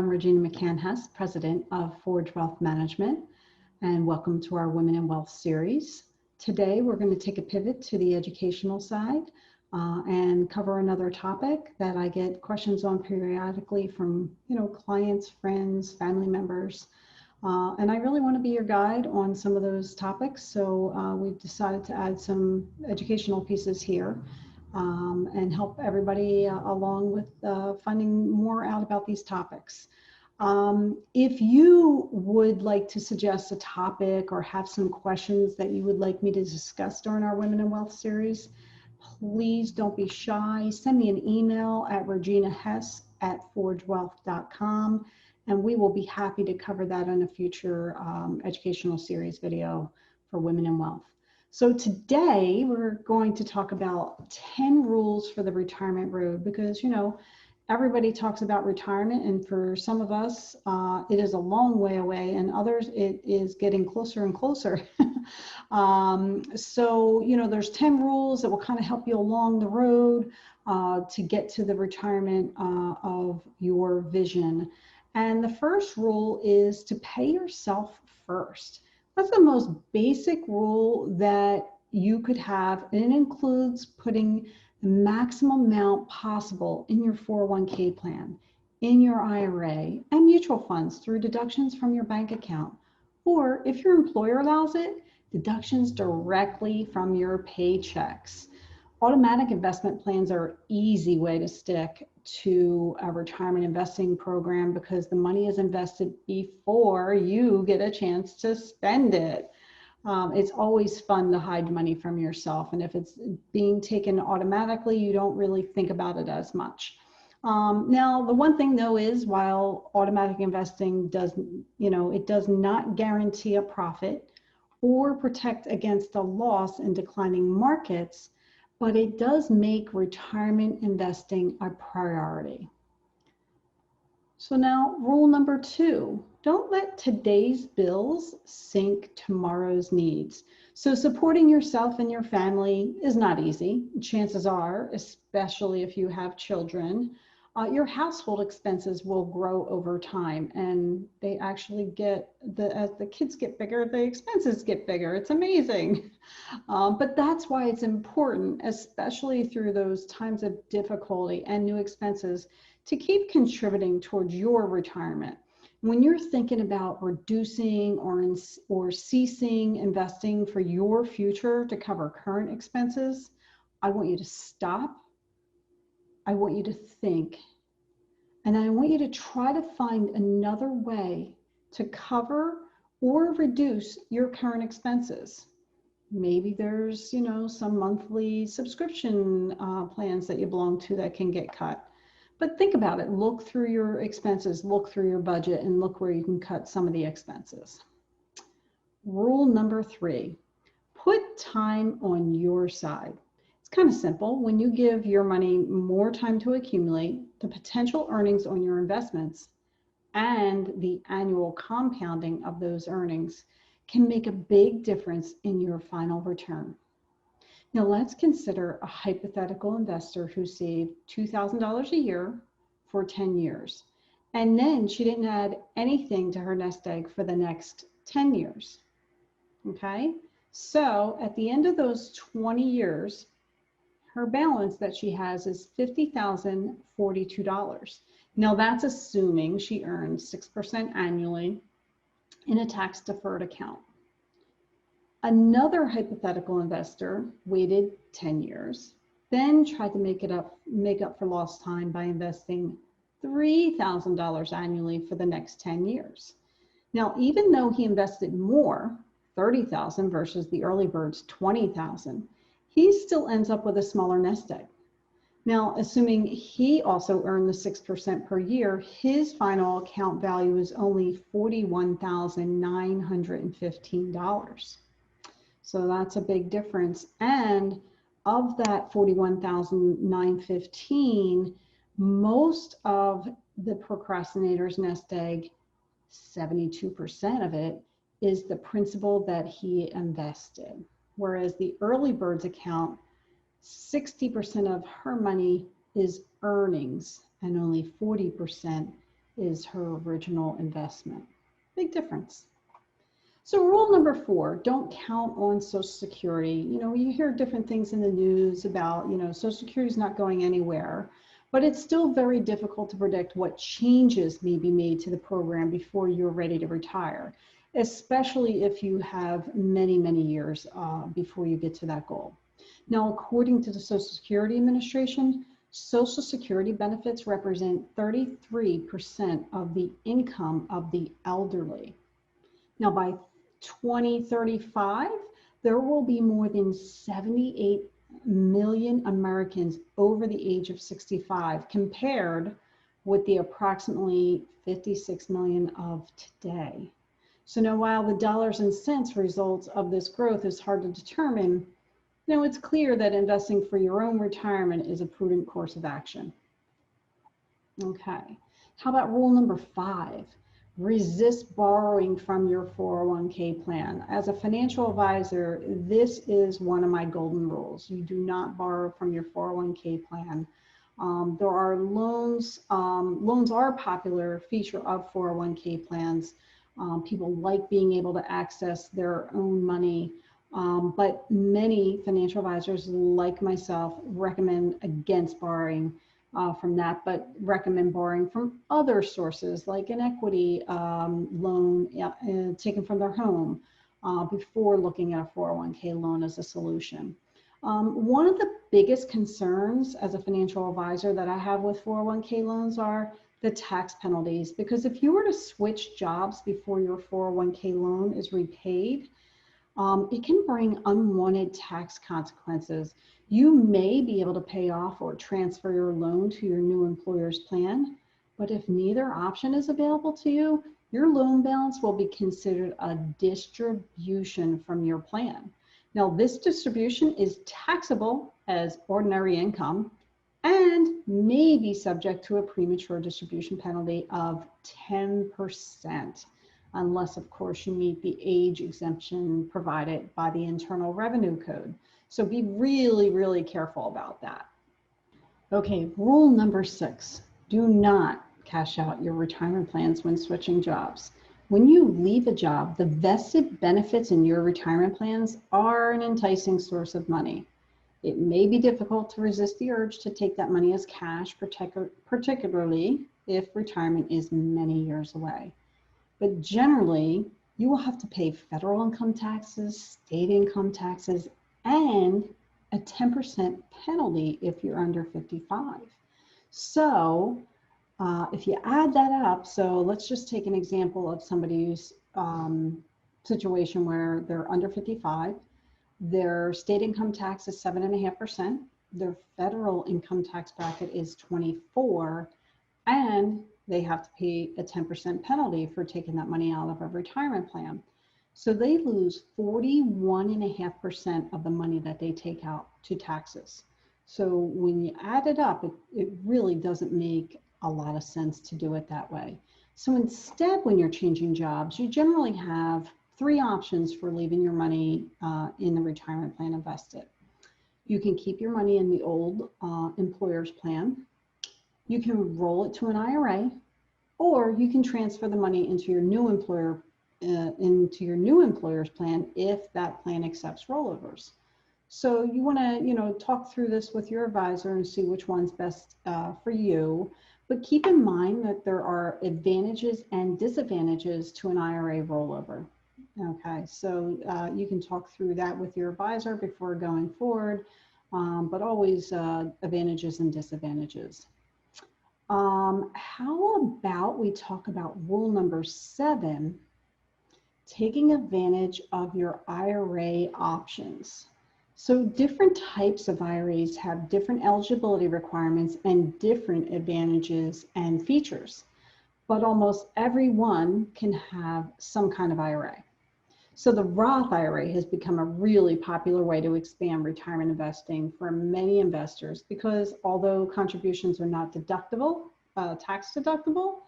I'm Regina McCann-Hess, President of Forge Wealth Management, and welcome to our Women in Wealth series. Today, we're going to take a pivot to the educational side and cover another topic that I get questions on periodically from, clients, friends, family members. And I really want to be your guide on some of those topics. So we've decided to add some educational pieces here and help everybody along with finding more out about these topics. If you would like to suggest a topic or have some questions that you would like me to discuss during our Women in Wealth series, please don't be shy. Send me an email at reginahess@forgewealth.com, and we will be happy to cover that in a future educational series video for Women in Wealth. So today we're going to talk about 10 rules for the retirement road because, everybody talks about retirement, and for some of us, it is a long way away, and others, it is getting closer and closer. So, there's 10 rules that will kind of help you along the road to get to the retirement of your vision. And the first rule is to pay yourself first. That's the most basic rule that you could have, and it includes putting the maximum amount possible in your 401k plan, in your IRA, and mutual funds through deductions from your bank account. Or if your employer allows it, deductions directly from your paychecks. Automatic investment plans are an easy way to stick to a retirement investing program because the money is invested before you get a chance to spend it. It's always fun to hide money from yourself, and if it's being taken automatically, you don't really think about it as much. Now, the one thing though is, while automatic investing does not guarantee a profit or protect against a loss in declining markets, but it does make retirement investing a priority. So now, rule number 2, don't let today's bills sink tomorrow's needs. So supporting yourself and your family is not easy. Chances are, especially if you have children, your household expenses will grow over time, and they actually as the kids get bigger, the expenses get bigger. It's amazing. But that's why it's important, especially through those times of difficulty and new expenses, to keep contributing towards your retirement. When you're thinking about reducing or ceasing investing for your future to cover current expenses, I want you to stop. I want you to think, and I want you to try to find another way to cover or reduce your current expenses. Maybe there's, some monthly subscription plans that you belong to that can get cut. But think about it. Look through your expenses, look through your budget, and look where you can cut some of the expenses. Rule number 3, put time on your side. It's kind of simple. When you give your money more time to accumulate, the potential earnings on your investments and the annual compounding of those earnings can make a big difference in your final return. Now let's consider a hypothetical investor who saved $2,000 a year for 10 years, and then she didn't add anything to her nest egg for the next 10 years. Okay, so at the end of those 20 years, her balance that she has is $50,042. Now that's assuming she earns 6% annually in a tax-deferred account. Another hypothetical investor waited 10 years, then tried to make up for lost time by investing $3,000 annually for the next 10 years. Now, even though he invested more, $30,000 versus the early bird's $20,000, he still ends up with a smaller nest egg. Now, assuming he also earned the 6% per year, his final account value is only $41,915. So that's a big difference. And of that $41,915, most of the procrastinator's nest egg, 72% of it, is the principal that he invested. Whereas the early bird's account, 60% of her money is earnings and only 40% is her original investment. Big difference. So rule number 4, don't count on Social Security. You know, you hear different things in the news about, you know, Social Security is not going anywhere, but it's still very difficult to predict what changes may be made to the program before you're ready to retire, especially if you have many, many years before you get to that goal. Now, according to the Social Security Administration, Social Security benefits represent 33% of the income of the elderly. Now, by 2035, there will be more than 78 million Americans over the age of 65, compared with the approximately 56 million of today. So now, while the dollars and cents results of this growth is hard to determine, you know, it's clear that investing for your own retirement is a prudent course of action. Okay, how about rule number 5? Resist borrowing from your 401k plan. As a financial advisor, this is one of my golden rules. You do not borrow from your 401k plan. There are loans. Loans are a popular feature of 401k plans. People like being able to access their own money, but many financial advisors, like myself, recommend against borrowing from that, but recommend borrowing from other sources like an equity loan taken from their home before looking at a 401k loan as a solution. One of the biggest concerns as a financial advisor that I have with 401k loans are the tax penalties, because if you were to switch jobs before your 401k loan is repaid, it can bring unwanted tax consequences. You may be able to pay off or transfer your loan to your new employer's plan, but if neither option is available to you, your loan balance will be considered a distribution from your plan. Now, this distribution is taxable as ordinary income and may be subject to a premature distribution penalty of 10%. Unless, of course, you meet the age exemption provided by the Internal Revenue Code. So be really, really careful about that. Okay, rule number 6, do not cash out your retirement plans when switching jobs. When you leave a job, the vested benefits in your retirement plans are an enticing source of money. It may be difficult to resist the urge to take that money as cash, particularly if retirement is many years away. But generally, you will have to pay federal income taxes, state income taxes, and a 10% penalty if you're under 55. So if you add that up, so let's just take an example of somebody's situation where they're under 55. Their state income tax is 7.5%. Their federal income tax bracket is 24%, and they have to pay a 10% penalty for taking that money out of a retirement plan. So they lose 41.5% of the money that they take out to taxes. So when you add it up, it really doesn't make a lot of sense to do it that way. So instead, when you're changing jobs, you generally have 3 options for leaving your money in the retirement plan invested. You can keep your money in the old employer's plan. You can roll it to an IRA, or you can transfer the money into your new employer's plan if that plan accepts rollovers. So you want to, talk through this with your advisor and see which one's best for you. But keep in mind that there are advantages and disadvantages to an IRA rollover. Okay, so you can talk through that with your advisor before going forward, but always advantages and disadvantages. How about we talk about rule number 7, taking advantage of your IRA options. So different types of IRAs have different eligibility requirements and different advantages and features, but almost everyone can have some kind of IRA. So the Roth IRA has become a really popular way to expand retirement investing for many investors, because although contributions are not deductible, tax deductible,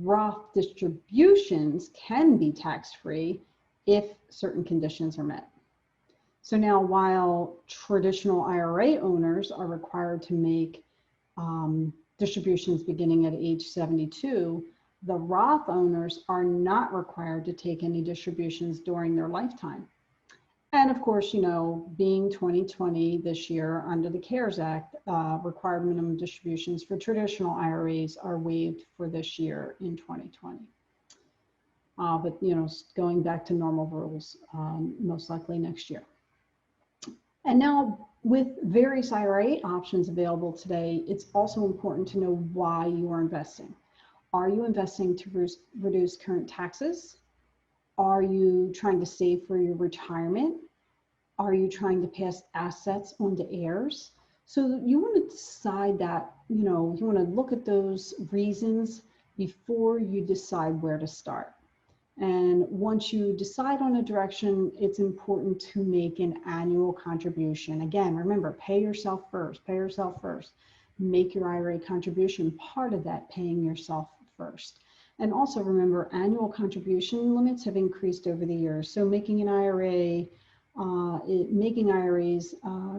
Roth distributions can be tax-free if certain conditions are met. So now, while traditional IRA owners are required to make distributions beginning at age 72, The Roth owners are not required to take any distributions during their lifetime. And of course, you know, being 2020 this year under the CARES Act, required minimum distributions for traditional IRAs are waived for this year in 2020. But, you know, going back to normal rules, most likely next year. And now with various IRA options available today, it's also important to know why you are investing. Are you investing to reduce current taxes? Are you trying to save for your retirement? Are you trying to pass assets on to heirs? So you want to decide that, you know, you want to look at those reasons before you decide where to start. And once you decide on a direction, it's important to make an annual contribution. Again, remember, pay yourself first, pay yourself first. Make your IRA contribution part of that paying yourself first. And also remember, annual contribution limits have increased over the years. So making an IRA, making IRAs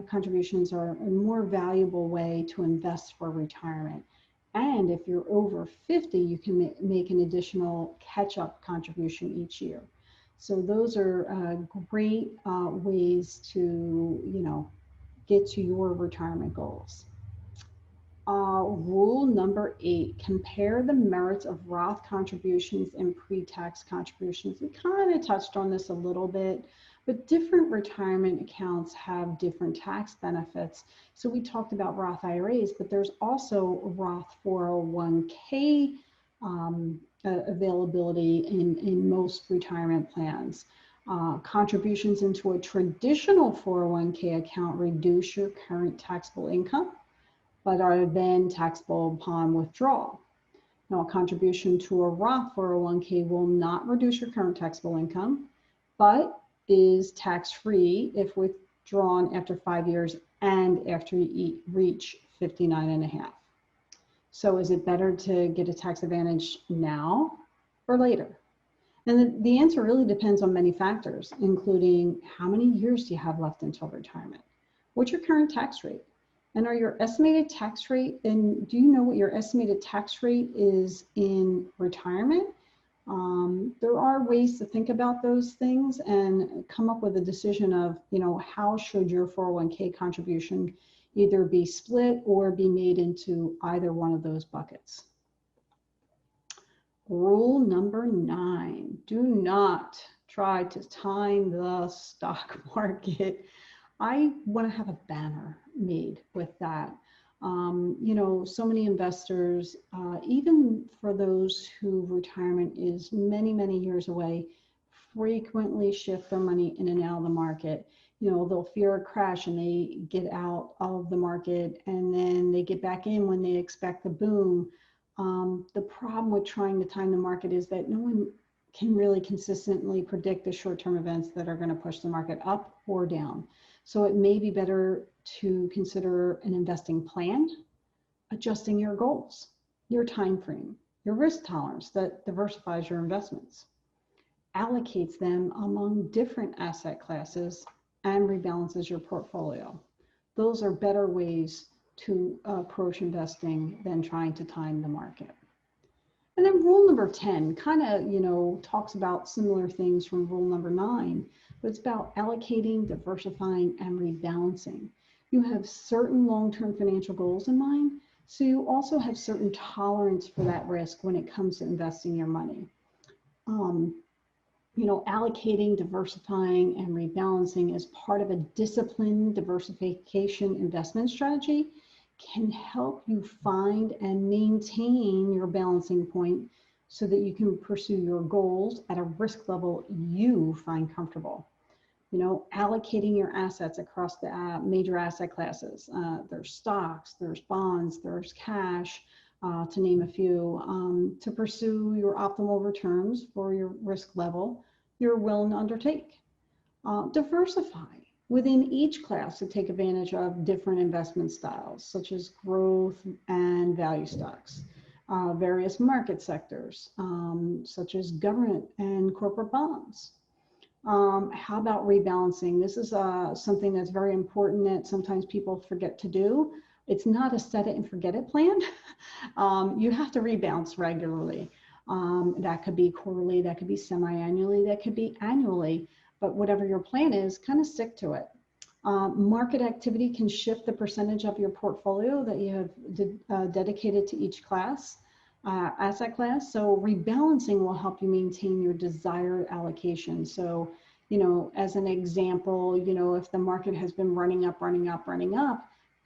contributions are a more valuable way to invest for retirement. And if you're over 50, you can make an additional catch-up contribution each year. So those are great ways to, you know, get to your retirement goals. Rule number 8, compare the merits of Roth contributions and pre-tax contributions. We kind of touched on this a little bit, but different retirement accounts have different tax benefits. So we talked about Roth IRAs, but there's also Roth 401k availability in most retirement plans. Contributions into a traditional 401k account reduce your current taxable income, but are then taxable upon withdrawal. Now, a contribution to a Roth 401k will not reduce your current taxable income, but is tax-free if withdrawn after 5 years and after you reach 59 and a half. So is it better to get a tax advantage now or later? And the answer really depends on many factors, including how many years do you have left until retirement? What's your current tax rate? And are your estimated tax rate, and do you know what your estimated tax rate is in retirement? There are ways to think about those things and come up with a decision of, you know, how should your 401k contribution either be split or be made into either one of those buckets. Rule number 9, do not try to time the stock market. I want to have a banner made with that. You know, so many investors, even for those who retirement is many, many years away, frequently shift their money in and out of the market. You know, they'll fear a crash and they get out of the market, and then they get back in when they expect the boom. The problem with trying to time the market is that no one can really consistently predict the short-term events that are going to push the market up or down. So it may be better to consider an investing plan, adjusting your goals, your time frame, your risk tolerance that diversifies your investments, allocates them among different asset classes, and rebalances your portfolio. Those are better ways to approach investing than trying to time the market. And then rule number 10 kind of, you know, talks about similar things from rule number 9, but it's about allocating, diversifying, and rebalancing. You have certain long-term financial goals in mind, so you also have certain tolerance for that risk when it comes to investing your money. You know, allocating, diversifying, and rebalancing as part of a disciplined diversification investment strategy can help you find and maintain your balancing point so that you can pursue your goals at a risk level you find comfortable. You know, allocating your assets across the major asset classes. There's stocks, there's bonds, there's cash, to name a few, to pursue your optimal returns for your risk level you're willing to undertake. Diversify within each class to take advantage of different investment styles, such as growth and value stocks, various market sectors, such as government and corporate bonds. How about rebalancing? This is something that's very important that sometimes people forget to do. It's not a set it and forget it plan. You have to rebalance regularly. That could be quarterly, that could be semi-annually, that could be annually, but whatever your plan is, kind of stick to it. Market activity can shift the percentage of your portfolio that you have dedicated to each class, asset class. So rebalancing will help you maintain your desired allocation. So, as an example, if the market has been running up,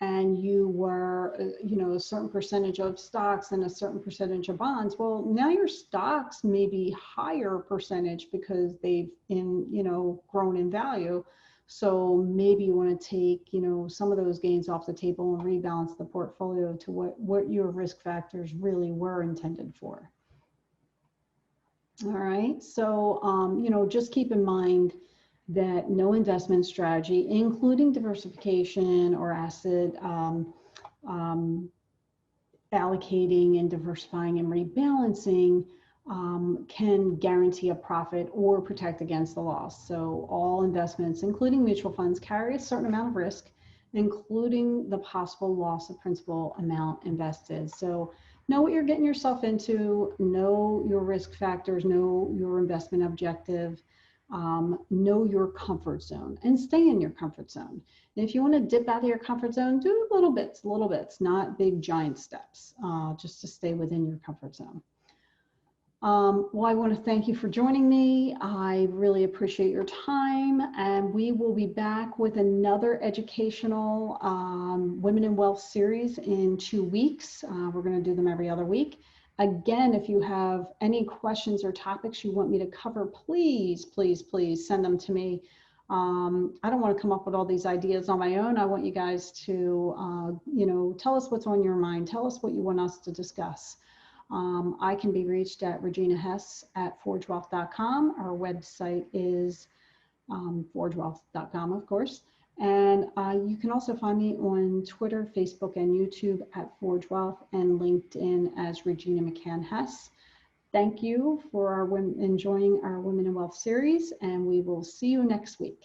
and you were, a certain percentage of stocks and a certain percentage of bonds, well, now your stocks may be higher percentage because they've grown in value. So maybe you want to take, some of those gains off the table and rebalance the portfolio to what your risk factors really were intended for. All right. So, just keep in mind that no investment strategy, including diversification or asset allocating and diversifying and rebalancing, can guarantee a profit or protect against the loss. So all investments, including mutual funds, carry a certain amount of risk, including the possible loss of principal amount invested. So know what you're getting yourself into, know your risk factors, know your investment objective, know your comfort zone, and stay in your comfort zone. And if you want to dip out of your comfort zone, do little bits, not big giant steps, just to stay within your comfort zone. Well, I want to thank you for joining me. I really appreciate your time, and we will be back with another educational Women in Wealth series in 2 weeks. We're going to do them every other week. Again, if you have any questions or topics you want me to cover, please send them to me. I don't want to come up with all these ideas on my own. I want you guys to, tell us what's on your mind. Tell us what you want us to discuss. I can be reached at Regina Hess at forgewealth.com. Our website is forgewealth.com, of course. And you can also find me on Twitter, Facebook, and YouTube at Forge Wealth, and LinkedIn as Regina McCann Hess. Thank you for enjoying our Women in Wealth series, and we will see you next week.